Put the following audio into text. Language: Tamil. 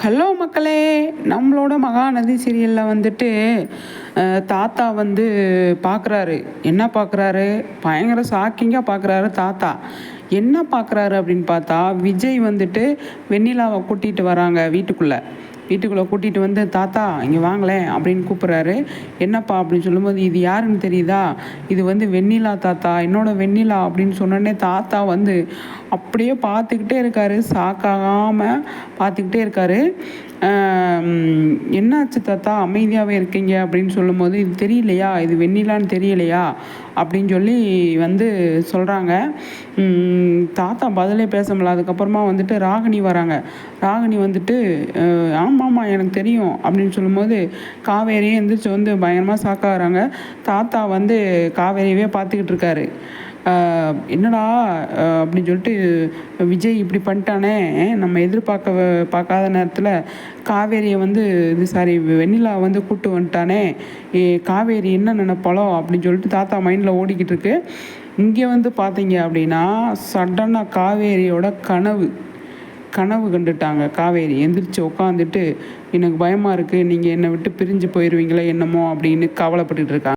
ஹலோ மக்களே! நம்மளோட மகாநதி சீரியலில் வந்துட்டு தாத்தா வந்து பார்க்குறாரு. என்ன பார்க்குறாரு? பயங்கர ஷாக்கிங்காக பார்க்குறாரு தாத்தா. என்ன பார்க்குறாரு அப்படின்னு பார்த்தா, விஜய் வந்துட்டு வெண்ணிலாவை கூட்டிகிட்டு வராங்க வீட்டுக்குள்ளே. வீட்டுக்குள்ளே கூட்டிகிட்டு வந்து, "தாத்தா இங்கே வாங்களேன்" அப்படின்னு கூப்பிட்றாரு. "என்னப்பா?" அப்படின்னு சொல்லும்போது, "இது யாருன்னு தெரியுதா? இது வந்து வெண்ணிலா தாத்தா, என்னோட வெண்ணிலா" அப்படின்னு சொன்னோடனே தாத்தா வந்து அப்படியே பார்த்துக்கிட்டே இருக்காரு. ஷாக்காகாமல் பார்த்துக்கிட்டே இருக்காரு. "என்னாச்சு தாத்தா அமைதியாகவே இருக்கீங்க?" அப்படின்னு சொல்லும்போது, "இது தெரியலையா? இது வெண்ணிலான்னு தெரியலையா?" அப்படின்னு சொல்லி வந்து சொல்கிறாங்க. தாத்தா பதிலே பேச முடியல. அதுக்கப்புறமா வந்துட்டு ராகினி வராங்க. ராகினி வந்துட்டு, "ஆமாம்மா எனக்கு தெரியும்" அப்படின்னு சொல்லும்போது, காவேரியும் எந்திரிச்சு வந்து பயங்கரமாக ஷாக்காகுறாங்க. தாத்தா வந்து காவேரியவே பார்த்துக்கிட்டு இருக்காரு. "என்னடா" அப்படின்னு சொல்லிட்டு, "விஜய் இப்படி பண்ணிட்டானே, நம்ம பார்க்காத நேரத்தில் காவேரியை வந்து வெண்ணிலா வந்து கூட்டு வந்துட்டானே, காவேரி என்ன நினைப்பாளோ" அப்படின்னு சொல்லிட்டு தாத்தா மைண்டில் ஓடிக்கிட்டு இருக்கு. இங்கே வந்து பார்த்தீங்க அப்படின்னா, சடனாக காவேரியோட கனவு கண்டுட்டாங்க. காவேரி எந்திரிச்சு உட்காந்துட்டு, "எனக்கு பயமாக இருக்குது, நீங்கள் என்னை விட்டு பிரிஞ்சு போயிடுவீங்களோ என்னமோ" அப்படின்னு கவலைப்பட்டுட்டு இருக்காங்க.